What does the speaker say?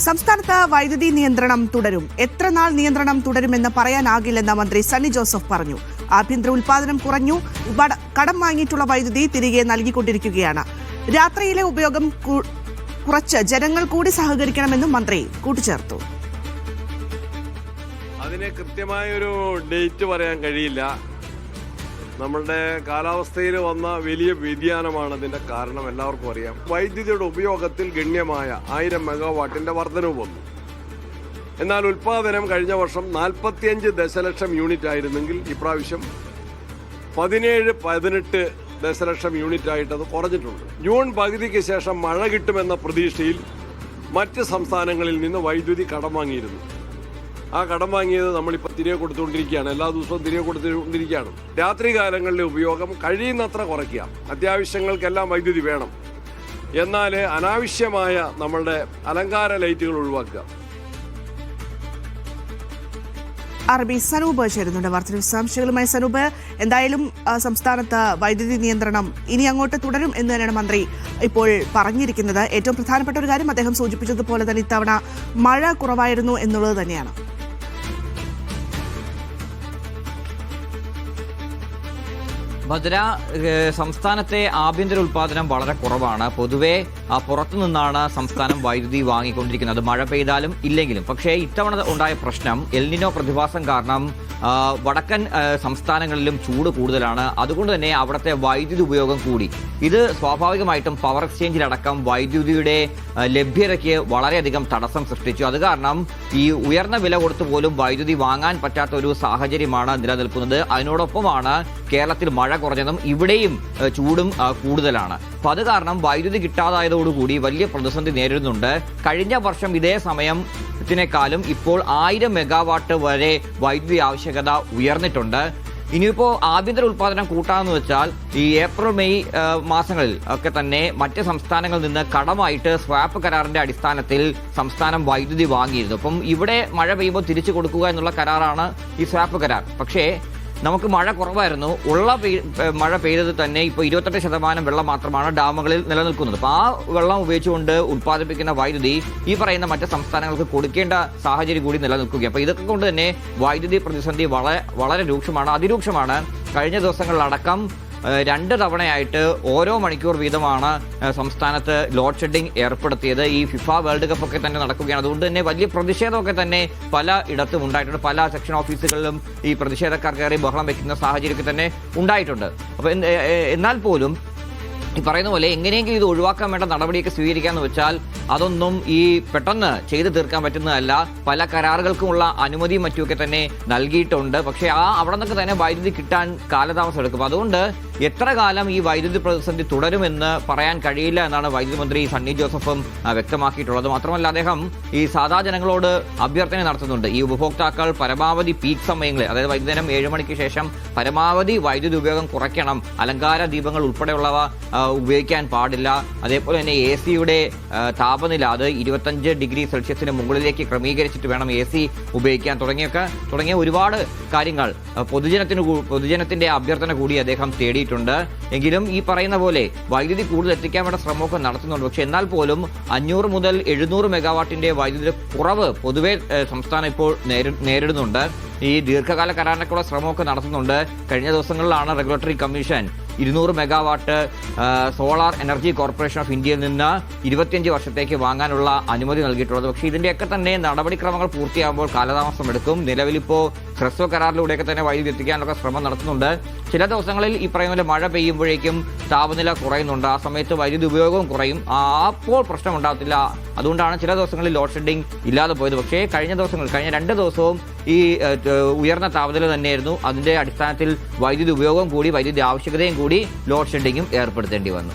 സംസ്ഥാനത്ത് വൈദ്യുതി നിയന്ത്രണം തുടരും. എത്ര നാൾ നിയന്ത്രണം തുടരുമെന്ന് പറയാനാകില്ലെന്ന് മന്ത്രി സണ്ണി ജോസഫ് പറഞ്ഞു. ആഭ്യന്തര ഉൽപാദനം കുറഞ്ഞു, കടം വാങ്ങിയിട്ടുള്ള വൈദ്യുതി തിരികെ നൽകിക്കൊണ്ടിരിക്കുകയാണ്. രാത്രിയിലെ ഉപയോഗം കുറച്ച് ജനങ്ങൾ കൂടി സഹകരിക്കണമെന്നും മന്ത്രി കൂട്ടിച്ചേർത്തു. അതിന് കൃത്യമായൊരു ഡേറ്റ് പറയാൻ കഴിയില്ല. നമ്മളുടെ കാലാവസ്ഥയിൽ വന്ന വലിയ വ്യതിയാനമാണ് അതിന്റെ കാരണം. എല്ലാവർക്കും അറിയാം. വൈദ്യുതിയുടെ ഉപയോഗത്തിൽ ഗണ്യമായ 1000 മെഗാവാട്ടിന്റെ വർധനവ് വന്നു. എന്നാൽ ഉൽപാദനം കഴിഞ്ഞ വർഷം 45 ദശലക്ഷം യൂണിറ്റ് ആയിരുന്നെങ്കിൽ ഇപ്രാവശ്യം 17-18 ദശലക്ഷം യൂണിറ്റ് ആയിട്ട് അത് കുറഞ്ഞിട്ടുണ്ട്. ജൂൺ പകുതിക്ക് ശേഷം മഴ കിട്ടുമെന്ന പ്രതീക്ഷയിൽ മറ്റ് സംസ്ഥാനങ്ങളിൽ നിന്ന് വൈദ്യുതി കടം വാങ്ങിയിരുന്നു. ആ കടം വാങ്ങിയത് നമ്മളിപ്പോൾ തിരികെ കൊടുത്തുകൊണ്ടിരിക്കുകയാണ്. എല്ലാ ദിവസവും തിരികെ കൊടുത്തുകൊണ്ടിരിക്കുകയാണ്. രാത്രി കാലങ്ങളിലെ ഉപയോഗം കഴിയുന്നത്ര കുറയ്ക്കുക. അത്യാവശ്യങ്ങൾക്കെല്ലാം വൈദ്യുതി വേണം. എന്നാൽ അനാവശ്യമായ നമ്മളുടെ അലങ്കാര ലൈറ്റുകൾ ഒഴിവാക്കുക. RB സനൂപ് ചേരുന്നുണ്ട് വാർത്തയുടെ വിശദാംശങ്ങളുമായി. സനൂപ്, എന്തായാലും സംസ്ഥാനത്ത് വൈദ്യുതി നിയന്ത്രണം ഇനി അങ്ങോട്ട് തുടരും എന്ന് തന്നെയാണ് മന്ത്രി ഇപ്പോൾ പറഞ്ഞിരിക്കുന്നത്. ഏറ്റവും പ്രധാനപ്പെട്ട ഒരു കാര്യം അദ്ദേഹം സൂചിപ്പിച്ചതുപോലെ തന്നെ ഇത്തവണ മഴ കുറവായിരുന്നു എന്നുള്ളത് തന്നെയാണ്. ഭദ്ര, സംസ്ഥാനത്തെ ആഭ്യന്തര ഉൽപാദനം വളരെ കുറവാണ്. പൊതുവെ പുറത്തു നിന്നാണ് സംസ്ഥാനം വൈദ്യുതി വാങ്ങിക്കൊണ്ടിരിക്കുന്നത്, മഴ പെയ്താലും ഇല്ലെങ്കിലും. പക്ഷേ ഇത്തവണ ഉണ്ടായ പ്രശ്നം എൽനിനോ പ്രതിഭാസം കാരണം വടക്കൻ സംസ്ഥാനങ്ങളിലും ചൂട് കൂടുതലാണ്. അതുകൊണ്ട് തന്നെ അവിടുത്തെ വൈദ്യുതി ഉപയോഗം കൂടി. ഇത് സ്വാഭാവികമായിട്ടും പവർ എക്സ്ചേഞ്ചിലടക്കം വൈദ്യുതിയുടെ ലഭ്യതയ്ക്ക് വളരെയധികം തടസ്സം സൃഷ്ടിച്ചു. അത് കാരണം ഈ ഉയർന്ന വില കൊടുത്തു പോലും വൈദ്യുതി വാങ്ങാൻ പറ്റാത്ത ഒരു സാഹചര്യമാണ് നിലനിൽക്കുന്നത്. അതിനോടൊപ്പമാണ് കേരളത്തിൽ മഴ കുറഞ്ഞതും ഇവിടെയും ചൂടും കൂടുതലാണ്. അപ്പൊ അത് കാരണം വൈദ്യുതി കിട്ടാതായതോടുകൂടി വലിയ പ്രതിസന്ധി നേരിടുന്നുണ്ട്. കഴിഞ്ഞ വർഷം ഇതേ സമയത്തിനേക്കാളും ഇപ്പോൾ 1000 മെഗാവാട്ട് വരെ വൈദ്യുതി ആവശ്യകത ഉയർന്നിട്ടുണ്ട്. ഇനിയിപ്പോൾ ആഭ്യന്തര ഉൽപാദനം കൂട്ടാമെന്ന് വെച്ചാൽ ഈ ഏപ്രിൽ മെയ് മാസങ്ങളിൽ ഒക്കെ തന്നെ മറ്റ് സംസ്ഥാനങ്ങളിൽ നിന്ന് കടമായിട്ട് സ്വാപ്പ് കരാറിന്റെ അടിസ്ഥാനത്തിൽ സംസ്ഥാനം വൈദ്യുതി വാങ്ങിയിരുന്നു. അപ്പം ഇവിടെ മഴ പെയ്യുമ്പോൾ തിരിച്ചു കൊടുക്കുക എന്നുള്ള കരാറാണ് ഈ സ്വാപ്പ് കരാർ. പക്ഷേ നമുക്ക് മഴ കുറവായിരുന്നു. ഉള്ള മഴ പെയ്തത് തന്നെ ഇപ്പോൾ 28% വെള്ളം മാത്രമാണ് ഡാമുകളിൽ നിലനിൽക്കുന്നത്. അപ്പോൾ ആ വെള്ളം ഉപയോഗിച്ചുകൊണ്ട് ഉൽപ്പാദിപ്പിക്കുന്ന വൈദ്യുതി ഈ പറയുന്ന മറ്റ് സംസ്ഥാനങ്ങൾക്ക് കൊടുക്കേണ്ട സാഹചര്യം കൂടി നിലനിൽക്കുകയാണ്. അപ്പോൾ ഇതൊക്കെ കൊണ്ട് തന്നെ വൈദ്യുതി പ്രതിസന്ധി വളരെ രൂക്ഷമാണ്, അതിരൂക്ഷമാണ്. കഴിഞ്ഞ ദിവസങ്ങളിലടക്കം 2 തവണയായിട്ട് ഓരോ മണിക്കൂർ വീതമാണ് സംസ്ഥാനത്ത് ലോഡ് ഷെഡിംഗ് ഏർപ്പെടുത്തിയത്. ഈ ഫിഫ വേൾഡ് കപ്പ് ഒക്കെ തന്നെ നടക്കുകയാണ്. അതുകൊണ്ട് തന്നെ വലിയ പ്രതിഷേധമൊക്കെ തന്നെ പല ഇടത്തും ഉണ്ടായിട്ടുണ്ട്. പല സെക്ഷൻ ഓഫീസുകളിലും ഈ പ്രതിഷേധക്കാർ കയറി ബഹളം വെക്കുന്ന സാഹചര്യമൊക്കെ തന്നെ ഉണ്ടായിട്ടുണ്ട്. അപ്പോൾ എന്നാൽ പോലും ഈ പറയുന്ന പോലെ എങ്ങനെയെങ്കിലും ഇത് ഒഴിവാക്കാൻ വേണ്ട നടപടിയൊക്കെ സ്വീകരിക്കാന്ന് വെച്ചാൽ അതൊന്നും ഈ പെട്ടെന്ന് ചെയ്തു തീർക്കാൻ പറ്റുന്നതല്ല. പല കരാറുകൾക്കുമുള്ള അനുമതിയും മറ്റുമൊക്കെ തന്നെ നൽകിയിട്ടുണ്ട്. പക്ഷേ അവിടെ നിന്നൊക്കെ തന്നെ വൈദ്യുതി കിട്ടാൻ കാലതാമസം എടുക്കും. അതുകൊണ്ട് എത്ര കാലം ഈ വൈദ്യുതി പ്രതിസന്ധി തുടരുമെന്ന് പറയാൻ കഴിയില്ല എന്നാണ് വൈദ്യുതി മന്ത്രി സണ്ണി ജോസഫും വ്യക്തമാക്കിയിട്ടുള്ളത്. മാത്രമല്ല അദ്ദേഹം ഈ സാധാ ജനങ്ങളോട് അഭ്യർത്ഥന നടത്തുന്നുണ്ട്. ഈ ഉപഭോക്താക്കൾ പരമാവധി പീക്ക് സമയങ്ങളിൽ, അതായത് വൈകുന്നേരം 7 മണിക്ക് ശേഷം പരമാവധി വൈദ്യുതി ഉപയോഗം കുറയ്ക്കണം. അലങ്കാര ദീപങ്ങൾ ഉൾപ്പെടെയുള്ളവ ഉപയോഗിക്കാൻ പാടില്ല. അതേപോലെ തന്നെ AC-യുടെ താപനില അത് 25 ഡിഗ്രി സെൽഷ്യസിന് മുകളിലേക്ക് ക്രമീകരിച്ചിട്ട് വേണം AC ഉപയോഗിക്കാൻ തുടങ്ങിയ ഒരുപാട് കാര്യങ്ങൾ പൊതുജനത്തിന്റെ അഭ്യർത്ഥന കൂടി അദ്ദേഹം തേടിയിട്ടുണ്ട്. എങ്കിലും ഈ പറയുന്ന പോലെ വൈദ്യുതി കൂടുതൽ എത്തിക്കാൻ വേണ്ട ശ്രമമൊക്കെ നടത്തുന്നുണ്ട്. പക്ഷെ എന്നാൽ പോലും 500 മുതൽ 700 മെഗാവാട്ടിന്റെ വൈദ്യുതി കുറവ് പൊതുവെ സംസ്ഥാനം ഇപ്പോൾ നേരിടുന്നുണ്ട്. ഈ ദീർഘകാല കരാറിനൊക്കെയുള്ള ശ്രമമൊക്കെ നടത്തുന്നുണ്ട്. കഴിഞ്ഞ ദിവസങ്ങളിലാണ് regulatory commission 200 megawatt solar energy corporation of ഇന്ത്യയിൽ നിന്ന് 25 വർഷത്തേക്ക് വാങ്ങാനുള്ള അനുമതി നൽകിയിട്ടുള്ളത്. പക്ഷേ ഇതിന്റെയൊക്കെ തന്നെ നടപടിക്രമങ്ങൾ പൂർത്തിയാകുമ്പോൾ കാലതാമസം എടുക്കും. നിലവിലിപ്പോൾ ഹ്രസ്വ കരാറിലൂടെയൊക്കെ തന്നെ വൈദ്യുതി എത്തിക്കാനുള്ള ശ്രമം നടത്തുന്നുണ്ട്. ചില ദിവസങ്ങളിൽ ഈ പറയുന്ന പോലെ മഴ പെയ്യുമ്പോഴേക്കും താപനില കുറയുന്നുണ്ട്. ആ സമയത്ത് വൈദ്യുതി ഉപയോഗവും കുറയും. അപ്പോൾ പ്രശ്നം ഉണ്ടാകത്തില്ല. അതുകൊണ്ടാണ് ചില ദിവസങ്ങളിൽ ലോഡ് ഷെഡിംഗ് ഇല്ലാതെ പോയത്. പക്ഷേ കഴിഞ്ഞ 2 ദിവസവും ഈ ഉയർന്ന താപനില തന്നെയായിരുന്നു. അതിന്റെ അടിസ്ഥാനത്തിൽ വൈദ്യുതി ഉപയോഗവും കൂടി, വൈദ്യുതി ആവശ്യകതയും കൂടി, ലോഡ് ഷെഡിംഗും ഏർപ്പെടുത്തേണ്ടി വന്നു.